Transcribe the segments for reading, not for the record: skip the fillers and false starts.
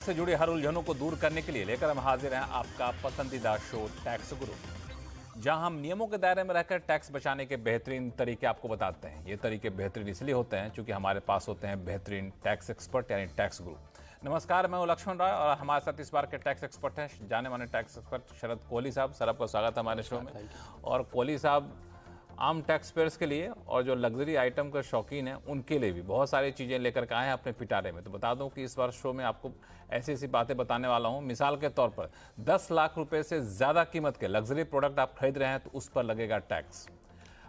से जुड़ी हर उलझनों को दूर करने के लिए लेकर हम हाजिर हैं आपका पसंदीदा शो टैक्स गुरु, जहां हम नियमों के दायरे में रहकर टैक्स बचाने के बेहतरीन तरीके आपको बताते हैं। ये तरीके बेहतरीन इसलिए होते हैं क्योंकि हमारे पास होते हैं बेहतरीन टैक्स एक्सपर्ट यानी टैक्स गुरु। नमस्कार, मैं हूं लक्ष्मण राय और हमारे साथ इस बार के टैक्स एक्सपर्ट हैं जाने माने टैक्स एक्सपर्ट शरद कोहली साहब। सर, आपका स्वागत है हमारे शो में। और कोहली साहब आम टैक्स पेयर्स के लिए और जो लग्जरी आइटम के शौकीन हैं उनके लिए भी बहुत सारी चीज़ें लेकर के आए हैं अपने पिटारे में। तो बता दूं कि इस बार शो में आपको ऐसी ऐसी बातें बताने वाला हूं। मिसाल के तौर पर 10 लाख रुपए से ज़्यादा कीमत के लग्जरी प्रोडक्ट आप खरीद रहे हैं तो उस पर लगेगा टैक्स।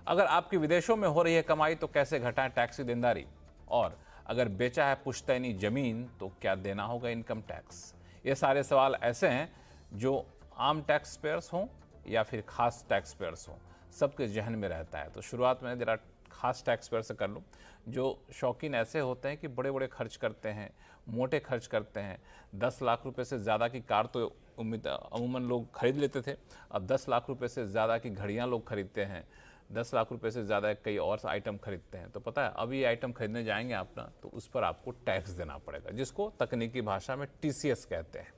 अगर आपकी विदेशों में हो रही है कमाई तो कैसे घटाएं टैक्स की देनदारी, और अगर बेचा है पुश्तैनी जमीन तो क्या देना होगा इनकम टैक्स। ये सारे सवाल ऐसे हैं जो आम टैक्स पेयर्स हों या फिर खास टैक्स पेयर्स हों, सबके जहन में रहता है। तो शुरुआत में जरा खास टैक्स पेयर से कर लूँ, जो शौकीन ऐसे होते हैं कि बड़े बड़े खर्च करते हैं, मोटे खर्च करते हैं। 10 लाख रुपए से ज़्यादा की कार तो अमूमन लोग खरीद लेते थे, अब 10 लाख रुपए से ज़्यादा की घड़ियाँ लोग खरीदते हैं, 10 लाख रुपए से ज़्यादा कई और आइटम खरीदते हैं। तो पता है, अब ये आइटम खरीदने जाएंगे आप ना तो उस पर आपको टैक्स देना पड़ेगा, जिसको तकनीकी भाषा में TCS कहते हैं।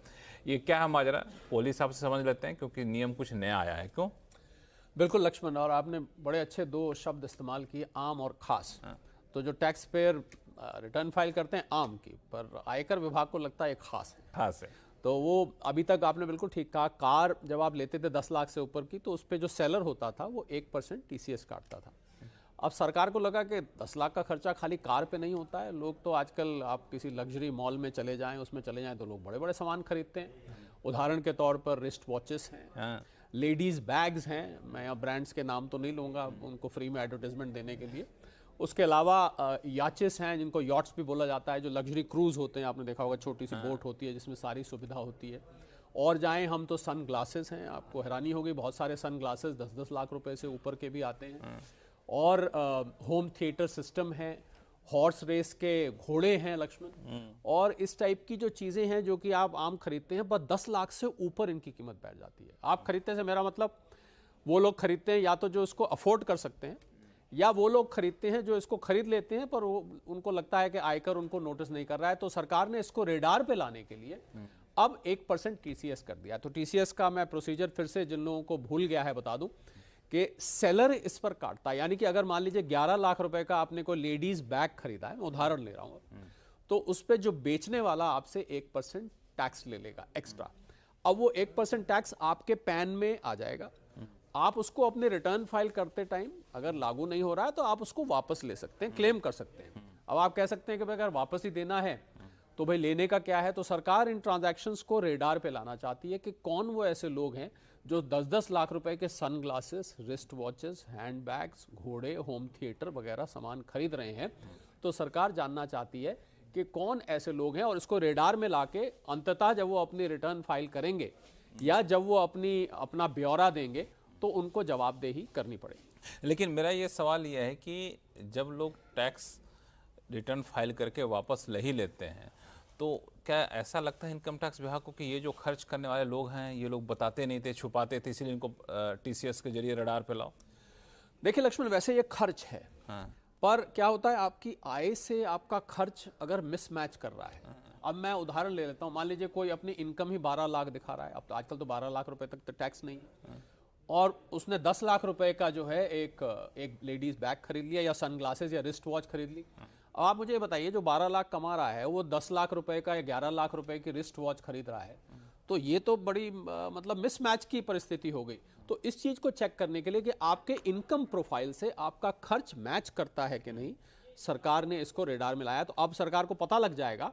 ये क्या है माजरा, कोहली साहब से समझ लेते हैं क्योंकि नियम कुछ नया आया है। क्यों? बिल्कुल लक्ष्मण, और आपने बड़े अच्छे दो शब्द इस्तेमाल किए, आम और खास। तो जो टैक्स पेयर रिटर्न फाइल करते हैं आम की, पर आयकर विभाग को लगता है एक खास है। खास है तो वो अभी तक आपने बिल्कुल ठीक कहा, कार जब आप लेते थे 10 लाख से ऊपर की तो उस पर जो सेलर होता था वो 1% TCS काटता था। अब सरकार को लगा कि 10 लाख का खर्चा खाली कार पे नहीं होता है। लोग तो आजकल आप किसी लग्जरी मॉल में चले जाएं, उसमें चले जाएं तो लोग बड़े बड़े सामान खरीदते हैं। उदाहरण के तौर पर रिस्ट वॉचेस हैं, लेडीज़ बैग्स हैं। मैं अब ब्रांड्स के नाम तो नहीं लूँगा उनको फ्री में एडवर्टाइजमेंट देने के लिए। उसके अलावा याचेस हैं, जिनको यॉट्स भी बोला जाता है, जो लग्जरी क्रूज़ होते हैं। आपने देखा होगा छोटी सी बोट होती है जिसमें सारी सुविधा होती है। और जाएं हम तो सन ग्लासेस हैं, आपको हैरानी होगी, बहुत सारे सन ग्लासेस 10-10 लाख रुपए से ऊपर के भी आते हैं। और होम थिएटर सिस्टम है, हॉर्स रेस के घोड़े हैं लक्ष्मण, और इस टाइप की जो चीज़ें हैं जो कि आप आम खरीदते हैं, बस 10 लाख से ऊपर इनकी कीमत बैठ जाती है। आप खरीदते से मेरा मतलब वो लोग खरीदते हैं या तो जो इसको अफोर्ड कर सकते हैं, या वो लोग खरीदते हैं जो इसको खरीद लेते हैं पर उनको लगता है कि आयकर उनको नोटिस नहीं कर रहा है। तो सरकार ने इसको रेडार पे लाने के लिए अब 1% TCS कर दिया। तो TCS का मैं प्रोसीजर फिर से जिन लोगों को भूल गया है बता दूं कि सेलर इस पर काटता है। यानी कि अगर मान लीजिए 11 लाख रुपए का आपने कोई लेडीज बैग खरीदा है, मैं उदाहरण ले रहा हूं, तो उस पर जो बेचने वाला आपसे 1% टैक्स ले लेगा एक्स्ट्रा। अब वो 1% टैक्स आपके पैन में आ जाएगा। आप उसको अपने रिटर्न फाइल करते टाइम अगर लागू नहीं हो रहा है तो आप उसको वापस ले सकते हैं, क्लेम कर सकते हैं। अब आप कह सकते हैं कि भाई अगर वापस ही देना है तो भाई लेने का क्या है। तो सरकार इन ट्रांजैक्शंस को रेडार पे लाना चाहती है कि कौन वो ऐसे लोग हैं जो 10-10 लाख रुपए के sun glasses, wrist watches, hand bags, घोड़े, होम थिएटर वगैरह सामान खरीद रहे हैं। तो सरकार जानना चाहती है कि कौन ऐसे लोग हैं, और इसको रेडार में लाके अंततः जब वो अपनी रिटर्न फाइल करेंगे या जब वो अपना ब्यौरा देंगे तो उनको जवाबदेही करनी पड़ेगी। लेकिन मेरा ये सवाल ये है कि जब लोग टैक्स रिटर्न फाइल करके वापस ले ही लेते हैं तो क्या ऐसा लगता है इनकम टैक्स विभाग को कि ये जो खर्च करने वाले लोग हैं ये लोग बताते नहीं थे, छुपाते थे, इसीलिए इनको TCS के जरिए रडार पे लाओ? देखिए लक्ष्मण, वैसे ये खर्च है, पर क्या होता है आपकी आय से आपका खर्च अगर मिसमैच कर रहा है। अब मैं उदाहरण ले लेता हूँ, मान लीजिए कोई अपनी इनकम ही 12 लाख दिखा रहा है, अब तो आजकल तो 12 लाख रुपए तक तो टैक्स नहीं है, और उसने 10 लाख रुपए का जो है एक लेडीज बैग खरीद लिया या सन ग्लासेस या रिस्ट वॉच खरीद ली। अब आप मुझे बताइए, जो 12 लाख कमा रहा है वो 10 लाख रुपए का या 11 लाख रुपए की रिस्ट वॉच खरीद रहा है, तो ये तो बड़ी मतलब मिसमैच की परिस्थिति हो गई। तो इस चीज को चेक करने के लिए कि आपके इनकम प्रोफाइल से आपका खर्च मैच करता है कि नहीं, सरकार ने इसको रेडार में लाया। तो अब सरकार को पता लग जाएगा,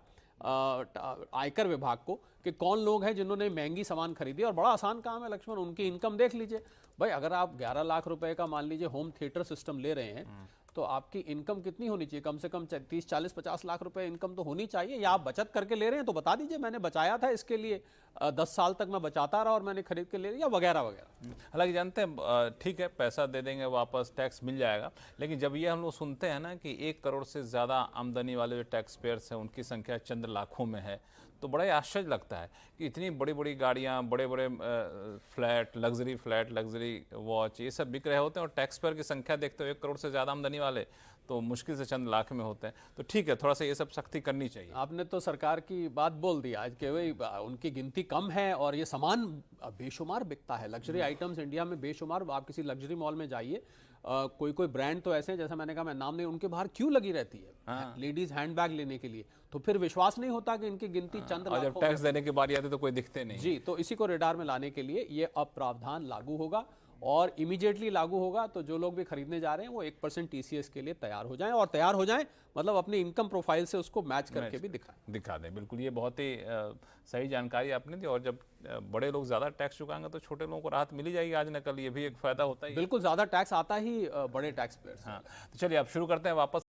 आयकर विभाग को, कि कौन लोग हैं जिन्होंने महंगी सामान खरीदी। और बड़ा आसान काम है लक्ष्मण, उनकी इनकम देख लीजिए। भाई अगर आप 11 लाख रुपए का मान लीजिए होम थिएटर सिस्टम ले रहे हैं तो आपकी इनकम कितनी होनी चाहिए? कम से कम 30, 40, 50 लाख रुपए इनकम तो होनी चाहिए। या आप बचत करके ले रहे हैं तो बता दीजिए मैंने बचाया था इसके लिए, 10 साल तक मैं बचाता रहा और मैंने खरीद के ले लिया, वगैरह वगैरह। हालांकि जानते हैं, ठीक है, पैसा दे देंगे वापस, टैक्स मिल जाएगा, लेकिन जब ये हम लोग सुनते हैं ना कि 1 करोड़ से ज़्यादा आमदनी वाले जो टैक्स पेयर्स हैं उनकी संख्या चंद लाखों में है, तो बड़ा ही आश्चर्य लगता है कि इतनी बड़ी बड़ी गाड़ियाँ, बड़े बड़े फ्लैट, लग्जरी वॉच, ये सब बिक रहे होते हैं और टैक्स पेयर की संख्या देखते हो 1 करोड़ से ज़्यादा आमदनी वाले तो मुश्किल से चंद लाख में होते हैं। तो ठीक है, थोड़ा सा ये सब सख्ती करनी चाहिए। आपने तो सरकार की बात बोल दी आज कि भाई उनकी गिनती कम है और ये सामान बेशुमार बिकता है। लग्जरी आइटम्स इंडिया में बेशुमार, आप किसी लग्जरी मॉल में जाइए, कोई कोई ब्रांड तो ऐसे हैं, जैसा मैंने कहा मैं नाम नहीं, उनके बाहर क्यों लगी रहती है लेडीज हैंडबैग लेने के लिए, तो फिर विश्वास नहीं होता कि इनकी गिनती चंद और जब लाखों टैक्स देने की बारी आती है तो कोई दिखते नहीं। जी। तो इसी को रेडार में लाने के लिए ये अब प्रावधान लागू होगा और इमीडिएटली लागू होगा। तो जो लोग भी खरीदने जा रहे हैं वो 1% टीसीएस के लिए तैयार हो जाएं, और तैयार हो जाएं मतलब अपनी इनकम प्रोफाइल से उसको मैच करके भी दिखा दें। बिल्कुल, ये बहुत ही सही जानकारी आपने दी। और जब बड़े लोग ज़्यादा टैक्स चुकाएंगे तो छोटे लोगों को राहत मिली जाएगी आज न कल, ये भी एक फ़ायदा होता ही है। बिल्कुल, ज़्यादा टैक्स आता ही बड़े टैक्स पेयर्स। हाँ, तो चलिए अब शुरू करते हैं वापस